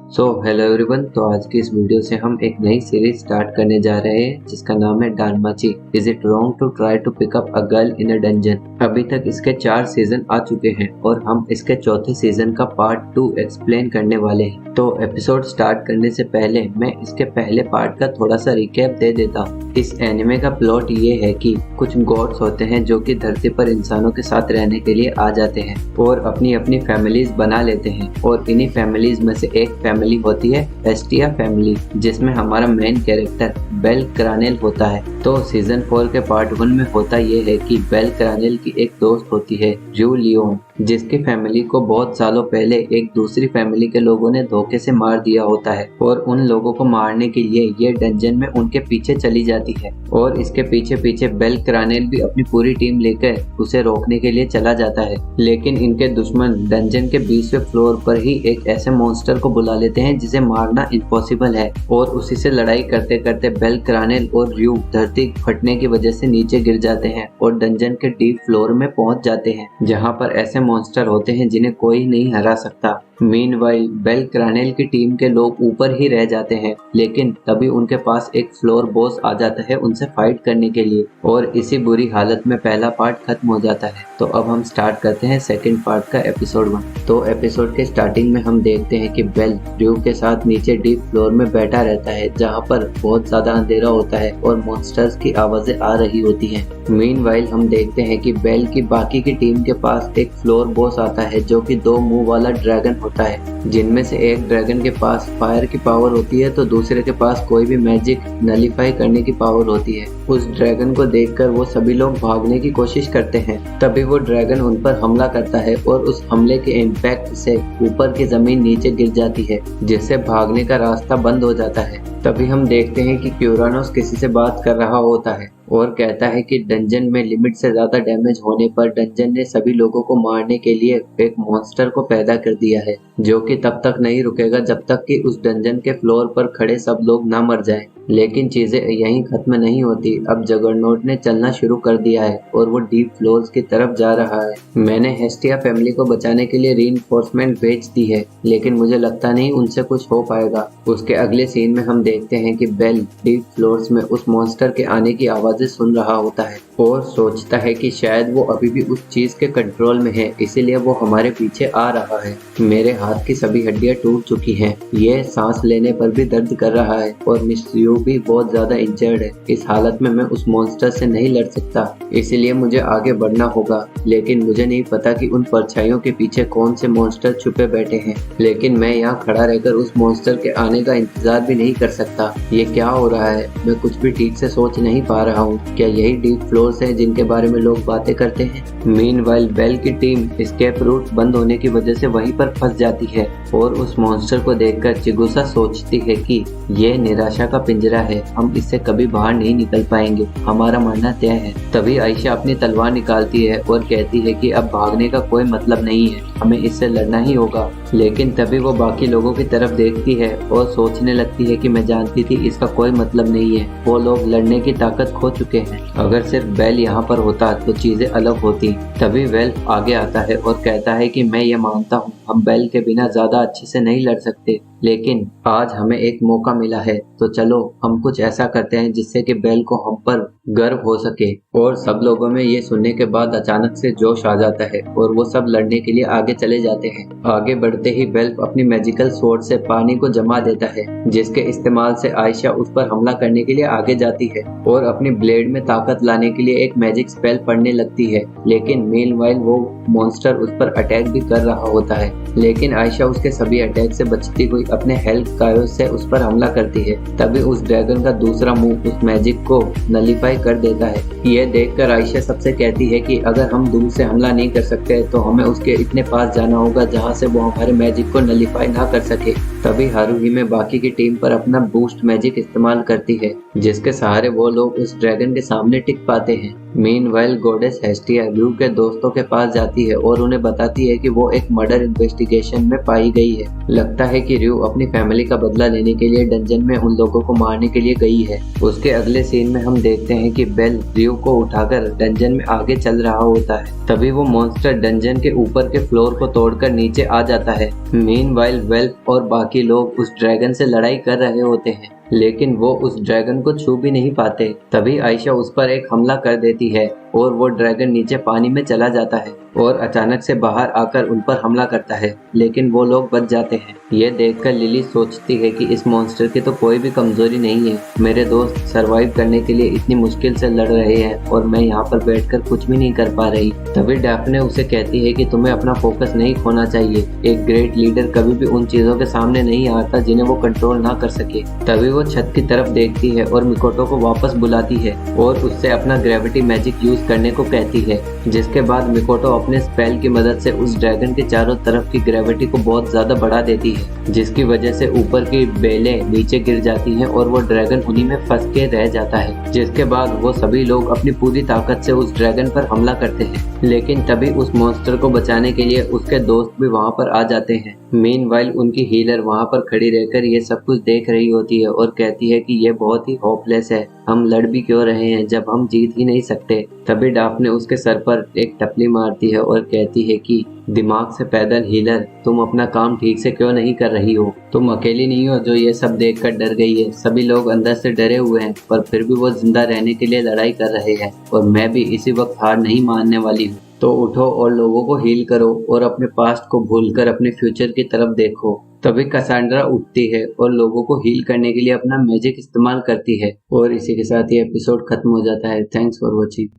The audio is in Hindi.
Hello everyone. तो आज की इस वीडियो से हम एक नई सीरीज स्टार्ट करने जा रहे हैं जिसका नाम है DanMachi is it wrong to try to pick up a girl in a dungeon. अभी तक इसके 4 सीजन आ चुके हैं और हम इसके चौथे सीजन का पार्ट 2 एक्सप्लेन करने वाले हैं। तो एपिसोड स्टार्ट करने से पहले मैं इसके पहले पार्ट का थोड़ा सा रिकैप दे देता हूँ। इस एनिमे का प्लॉट ये है कि कुछ गॉड्स होते हैं जो कि धरती पर इंसानों के साथ रहने के लिए आ जाते हैं और अपनी अपनी फैमिलीज बना लेते हैं और इन्हीं फैमिलीज में से एक फैमिली होती है हेस्टिया फैमिली, जिसमें हमारा मेन कैरेक्टर बेल क्रानेल होता है। तो सीजन 4 के पार्ट 1 में होता ये है कि बेल क्रानेल की एक दोस्त होती है जू लियोन, जिसकी फैमिली को बहुत सालों पहले एक दूसरी फैमिली के लोगों ने धोखे से मार दिया होता है और उन लोगों को मारने के लिए ये डंजन में उनके पीछे चली जाती है और इसके पीछे पीछे बेल क्रानेल भी अपनी पूरी टीम लेकर उसे रोकने के लिए चला जाता है। लेकिन इनके दुश्मन डंजन के 20वें फ्लोर पर ही एक ऐसे मॉन्स्टर को बुला लेते हैं जिसे मारना इम्पॉसिबल है और उसी से लड़ाई करते करते बेल क्रानेल और र्यू धरती फटने की वजह से नीचे गिर जाते हैं और डंजन के डीप फ्लोर में पहुंच जाते हैं जहां पर ऐसे मॉन्स्टर होते हैं जिन्हें कोई नहीं हरा सकता। मीनवाइल बेल क्रानेल की टीम के लोग ऊपर ही रह जाते हैं, लेकिन तभी उनके पास एक फ्लोर बॉस आ जाता है उनसे फाइट करने के लिए और इसी बुरी हालत में पहला पार्ट खत्म हो जाता है। तो अब हम स्टार्ट करते हैं सेकंड पार्ट का एपिसोड 1। तो एपिसोड के स्टार्टिंग में हम देखते हैं कि बेल र्यू के साथ नीचे डीप फ्लोर में बैठा रहता है जहाँ पर बहुत ज्यादा अंधेरा होता है और मॉन्स्टर्स की आवाजें आ रही होती हैं। मीनवाइल हम देखते हैं कि बेल की बाकी की टीम के पास एक फ्लोर बॉस आता है जो कि 2 मुंह वाला ड्रैगन होता है, जिनमें से एक ड्रैगन के पास फायर की पावर होती है तो दूसरे के पास कोई भी मैजिक नलीफाई करने की पावर होती है। उस ड्रैगन को देखकर वो सभी लोग भागने की कोशिश करते हैं, तभी वो ड्रैगन उन पर हमला करता है और उस हमले के इम्पैक्ट से ऊपर की जमीन नीचे गिर जाती है जिससे भागने का रास्ता बंद हो जाता है। तभी हम देखते हैं कि क्यूरानोस किसी से बात कर रहा होता है और कहता है कि डंजन में लिमिट से ज्यादा डैमेज होने पर डंजन ने सभी लोगों को मारने के लिए एक मॉन्स्टर को पैदा कर दिया है जो कि तब तक नहीं रुकेगा जब तक कि उस डंजन के फ्लोर पर खड़े सब लोग ना मर जाएं। लेकिन चीजें यहीं खत्म नहीं होती। अब जगरनॉट ने चलना शुरू कर दिया है और वो डीप फ्लोर्स की तरफ जा रहा है। मैंने हेस्टिया फैमिली को बचाने के लिए रीइंफोर्समेंट भेज दी है, लेकिन मुझे लगता नहीं उनसे कुछ हो पाएगा। उसके अगले सीन में हम देखते हैं कि बेल डीप फ्लोर्स में उस मॉन्स्टर के आने की आवाजें सुन रहा होता है और सोचता है कि शायद वो अभी भी उस चीज के कंट्रोल में है, इसीलिए वो हमारे पीछे आ रहा है। मेरे हाथ की सभी हड्डियां टूट चुकी हैं। ये सांस लेने पर भी दर्द कर रहा है और मिस यू भी बहुत ज्यादा इंजर्ड है। इस हालत में मैं उस मॉन्स्टर से नहीं लड़ सकता, इसीलिए मुझे आगे बढ़ना होगा। लेकिन मुझे नहीं पता कि उन परछाइयों के पीछे कौन से मॉन्स्टर छुपे बैठे हैं। लेकिन मैं यहाँ खड़ा रहकर उस मॉन्स्टर के आने का इंतजार भी नहीं कर सकता। ये क्या हो रहा है? मैं कुछ भी ठीक से सोच नहीं पा रहा हूँ। क्या यही डीप फ्लोर्स है जिनके बारे में लोग बातें करते हैं? मीनवाइल बेल की टीम एस्केप रूट बंद होने की वजह से वहीं पर फंस जाती है और उस मॉन्स्टर को देखकर चिगुसा सोचती है कि ये निराशा का पिंजरा है, हम इससे कभी बाहर नहीं निकल पाएंगे, हमारा मरना तय है। तभी आयशा अपनी तलवार निकालती है और कहती है कि अब भागने का कोई मतलब नहीं है, हमें इससे लड़ना ही होगा। लेकिन तभी वो बाकी लोगों की तरफ देखती है और सोचने लगती है कि मैं जानती थी इसका कोई मतलब नहीं है, वो लोग लड़ने की ताकत खो चुके हैं। अगर सिर्फ बेल यहाँ पर होता तो चीजें अलग होती। तभी वेल्फ आगे आता है और कहता है कि मैं ये मानता हूँ हम बेल के बिना ज्यादा अच्छे से नहीं लड़ सकते, लेकिन आज हमें एक मौका मिला है तो चलो हम कुछ ऐसा करते हैं जिससे कि बेल को हम पर गर्व हो सके। और सब लोगों में ये सुनने के बाद अचानक से जोश आ जाता है और वो सब लड़ने के लिए आगे चले जाते हैं। आगे बढ़ते ही बेल्फ अपनी मैजिकल स्वॉर्ड से पानी को जमा देता है, जिसके इस्तेमाल से आयशा उस पर हमला करने के लिए आगे जाती है और अपनी ब्लेड में ताकत लाने के लिए एक मैजिक स्पेल पढ़ने लगती है। लेकिन मीनवाइल वो मॉन्स्टर उस पर अटैक भी कर रहा होता है, लेकिन आयशा उसके सभी अटैक से बचती हुई अपने हेल्थ कायोस से उस पर हमला करती है। तभी उस ड्रैगन का दूसरा मुंह उस मैजिक को नलीफाई कर देता है। यह देखकर आयशा सबसे कहती है कि अगर हम दूर से हमला नहीं कर सकते तो हमें उसके इतने पास जाना होगा जहां से वो हमारे मैजिक को नलीफाई ना कर सके। तभी हारुही में बाकी की टीम पर अपना बूस्ट मैजिक इस्तेमाल करती है, जिसके सहारे वो लोग उस ड्रैगन के सामने टिक पाते हैं। मीनवाइल गॉडेस हेस्टिया र्यू के दोस्तों के पास जाती है और उन्हें बताती है कि वो एक मर्डर इन्वेस्टिगेशन में पाई गई है। लगता है कि र्यू अपनी फैमिली का बदला लेने के लिए डंजन में उन लोगों को मारने के लिए गई है। उसके अगले सीन में हम देखते हैं कि बेल र्यू को उठाकर डंजन में आगे चल रहा होता है। तभी वो मॉन्स्टर डंजन के ऊपर के फ्लोर को तोड़कर नीचे आ जाता है। मीनवाइल वेल्फ और बाकी लोग उस ड्रैगन से लड़ाई कर रहे होते हैं, लेकिन वो उस ड्रैगन को छू भी नहीं पाते। तभी आयशा उस पर एक हमला कर देती है और वो ड्रैगन नीचे पानी में चला जाता है और अचानक से बाहर आकर उन पर हमला करता है, लेकिन वो लोग बच जाते हैं। ये देखकर लिली सोचती है कि इस मॉन्स्टर की तो कोई भी कमजोरी नहीं है। मेरे दोस्त सरवाइव करने के लिए इतनी मुश्किल से लड़ रहे हैं और मैं यहाँ पर बैठकर कुछ भी नहीं कर पा रही। तभी डैफ्ने उसे कहती है कि तुम्हें अपना फोकस नहीं खोना चाहिए। एक ग्रेट लीडर कभी भी उन चीजों के सामने नहीं आता जिन्हें वो कंट्रोल ना कर सके। तभी वो छत की तरफ देखती है और मिकोटो को वापस बुलाती है और उससे अपना ग्रेविटी मैजिक यूज करने को कहती है, जिसके बाद मिकोटो अपने स्पेल की मदद से उस ड्रैगन के चारों तरफ की ग्रेविटी को बहुत ज्यादा बढ़ा देती है, जिसकी वजह से ऊपर की बेलें नीचे गिर जाती हैं और वो ड्रैगन उन्हीं में फंस के रह जाता है। जिसके बाद वो सभी लोग अपनी पूरी ताकत से उस ड्रैगन पर हमला करते हैं, लेकिन तभी उस मॉन्स्टर को बचाने के लिए उसके दोस्त भी वहाँ पर आ जाते हैं। मीनवाइल उनकी हीलर वहाँ पर खड़ी रहकर ये सब कुछ देख रही होती है और कहती है कि ये बहुत ही होपलेस है, हम लड़ भी क्यों रहे हैं जब हम जीत ही नहीं सकते। तभी डाफने उसके सर पर एक टपली मारती है और कहती है कि दिमाग से पैदल हीलर, तुम अपना काम ठीक से क्यों नहीं कर रही हो? तुम अकेली नहीं हो जो ये सब देखकर डर गई है। सभी लोग अंदर से डरे हुए हैं, पर फिर भी वो जिंदा रहने के लिए लड़ाई कर रहे हैं और मैं भी इसी वक्त हार नहीं मानने वाली हूँ। तो उठो और लोगों को हील करो और अपने पास्ट को भूलकर अपने फ्यूचर की तरफ देखो। तभी कसांड्रा उठती है और लोगों को हील करने के लिए अपना मैजिक इस्तेमाल करती है और इसी के साथ ये एपिसोड खत्म हो जाता है। Thanks for watching.